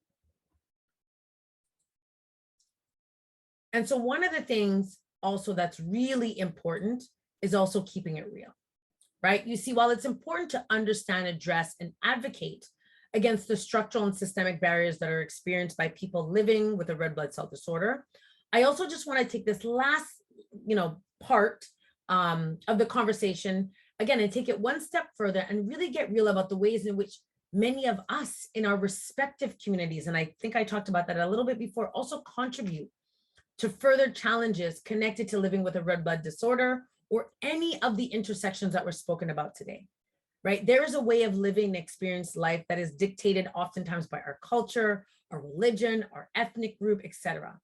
And so one of the things also that's really important is also keeping it real, right? You see, while it's important to understand, address, and advocate against the structural and systemic barriers that are experienced by people living with a red blood cell disorder, I also just want to take this last, part of the conversation again and take it one step further and really get real about the ways in which many of us in our respective communities, and I think I talked about that a little bit before, also contribute to further challenges connected to living with a red blood disorder or any of the intersections that were spoken about today, right? There is a way of living and experience life that is dictated oftentimes by our culture, our religion, our ethnic group, etc.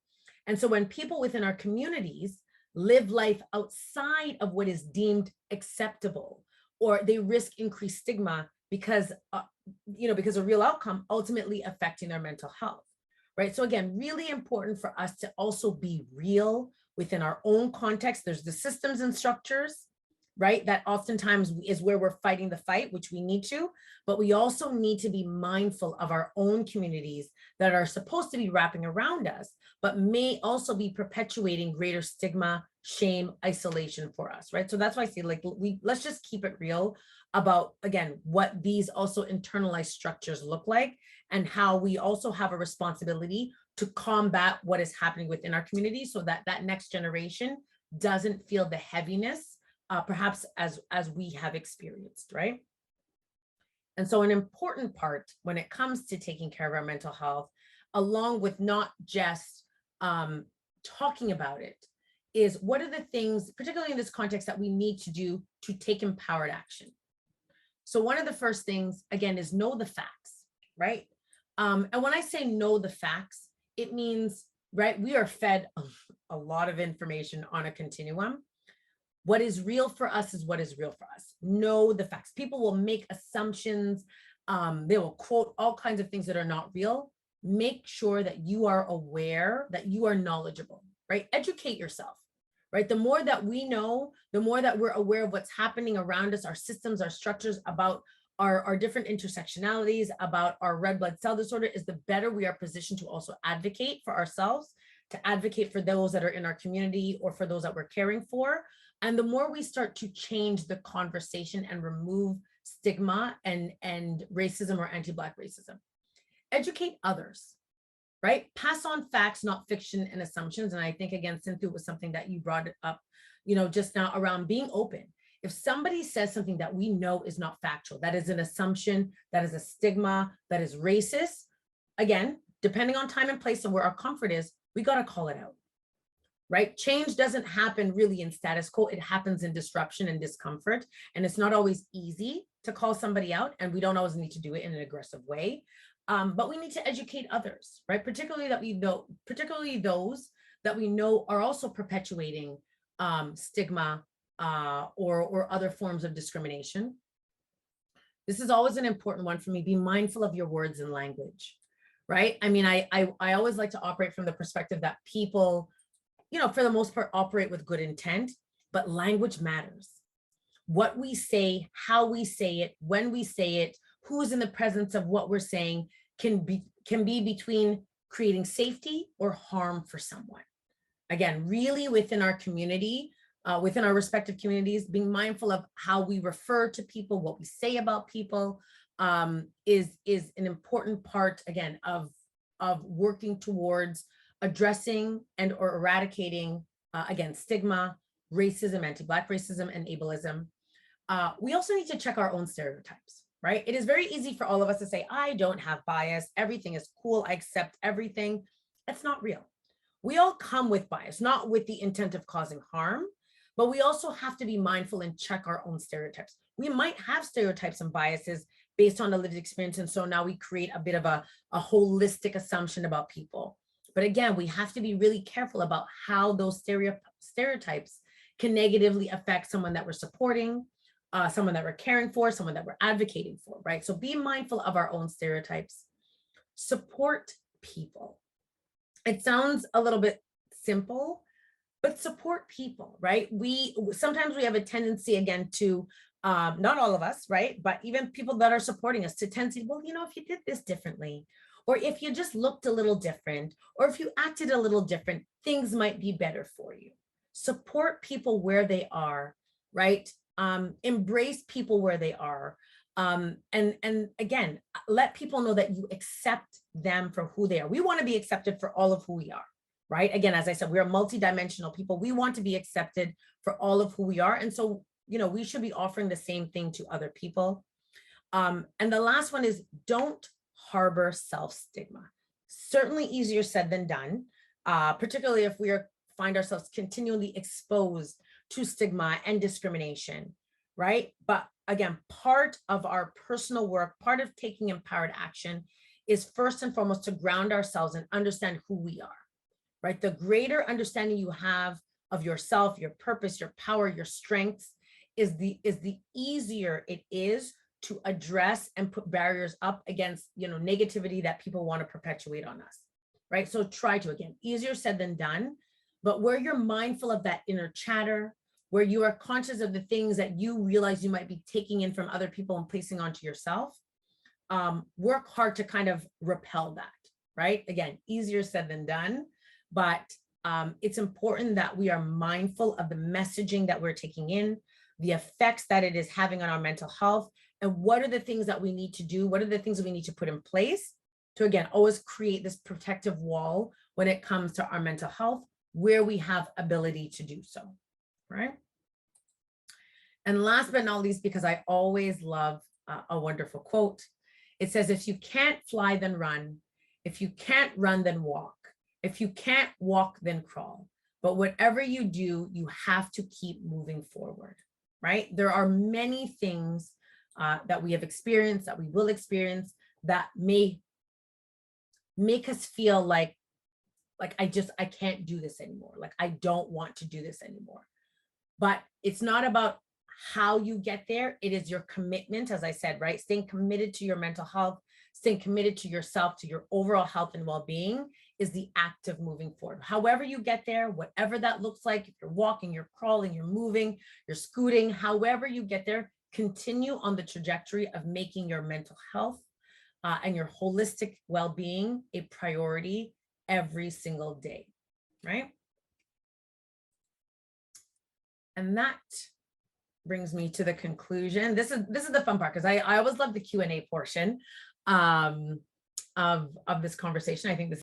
And so when people within our communities live life outside of what is deemed acceptable, or they risk increased stigma because, because a real outcome ultimately affecting their mental health, right? So again, really important for us to also be real within our own context. There's the systems and structures, right? That oftentimes is where we're fighting the fight, which we need to, but we also need to be mindful of our own communities that are supposed to be wrapping around us, but may also be perpetuating greater stigma, shame, isolation for us, right? So that's why I say, like, let's just keep it real about, again, what these also internalized structures look like, and how we also have a responsibility to combat what is happening within our community, so that that next generation doesn't feel the heaviness, perhaps as we have experienced, right? And so an important part when it comes to taking care of our mental health, along with not just talking about it, is what are the things, particularly in this context, that we need to do to take empowered action. So one of the first things, again, is know the facts, right? And when I say know the facts, it means, right, we are fed a lot of information on a continuum. What is real for us is what is real for us. Know the facts. People will make assumptions. They will quote all kinds of things that are not real. Make sure that you are aware, that you are knowledgeable, right? Educate yourself, right? The more that we know, the more that we're aware of what's happening around us, our systems, our structures, about our different intersectionalities, about our red blood cell disorder, is the better we are positioned to also advocate for ourselves, to advocate for those that are in our community or for those that we're caring for. And the more we start to change the conversation and remove stigma and racism or anti-Black racism. Educate others, right? Pass on facts, not fiction and assumptions. And I think, again, Cynthia, was something that you brought up, just now, around being open. If somebody says something that we know is not factual, that is an assumption, that is a stigma, that is racist, again, depending on time and place and where our comfort is, we got to call it out, right? Change doesn't happen really in status quo. It happens in disruption and discomfort. And it's not always easy to call somebody out, and we don't always need to do it in an aggressive way. But we need to educate others, right? Particularly those that we know are also perpetuating stigma or other forms of discrimination. This is always an important one for me. Be mindful of your words and language, right? I mean, I always like to operate from the perspective that people, for the most part, operate with good intent, but language matters. What we say, how we say it, when we say it, who's in the presence of what we're saying can be between creating safety or harm for someone. Again, really within our community, within our respective communities, being mindful of how we refer to people, what we say about people, is an important part, again, of working towards addressing and or eradicating, again, stigma, racism, anti-Black racism, and ableism. We also need to check our own stereotypes, right? It is very easy for all of us to say, I don't have bias, everything is cool, I accept everything. That's not real. We all come with bias, not with the intent of causing harm, but we also have to be mindful and check our own stereotypes. We might have stereotypes and biases based on a lived experience, and so now we create a bit of a holistic assumption about people. But again, we have to be really careful about how those stereotypes can negatively affect someone that we're supporting, someone that we're caring for, someone that we're advocating for, right? So be mindful of our own stereotypes. Support people. It sounds a little bit simple, but support people, right? Sometimes we have a tendency, again, to, not all of us, right? But even people that are supporting us to tend to, well, if you did this differently, or if you just looked a little different, or if you acted a little different, things might be better for you. Support people where they are, right? Embrace people where they are. And again, let people know that you accept them for who they are. We want to be accepted for all of who we are, right? Again, as I said, we're multidimensional people. We want to be accepted for all of who we are. And so, we should be offering the same thing to other people. And the last one is, don't harbor self-stigma. Certainly easier said than done, particularly if we find ourselves continually exposed to stigma and discrimination, right? But again, part of our personal work, part of taking empowered action, is first and foremost to ground ourselves and understand who we are, right? The greater understanding you have of yourself, your purpose, your power, your strengths, is the easier it is to address and put barriers up against, negativity that people want to perpetuate on us, right? So try to, again, easier said than done, but where you're mindful of that inner chatter, where you are conscious of the things that you realize you might be taking in from other people and placing onto yourself, work hard to kind of repel that, right? Again, easier said than done, but it's important that we are mindful of the messaging that we're taking in, the effects that it is having on our mental health, and what are the things that we need to do? What are the things that we need to put in place to, again, always create this protective wall when it comes to our mental health, where we have ability to do so, right? And last but not least, because I always love a wonderful quote, it says, if you can't fly, then run. If you can't run, then walk. If you can't walk, then crawl. But whatever you do, you have to keep moving forward, right? There are many things that we have experienced, that we will experience, that may make us feel like I can't do this anymore. Like, I don't want to do this anymore. But it's not about how you get there. It is your commitment, as I said, right? Staying committed to your mental health, staying committed to yourself, to your overall health and well-being is the act of moving forward. However you get there, whatever that looks like, if you're walking, you're crawling, you're moving, you're scooting, however you get there, continue on the trajectory of making your mental health and your holistic well-being a priority every single day, right? And that brings me to the conclusion. This is the fun part, because I always love the Q&A portion of this conversation. I think this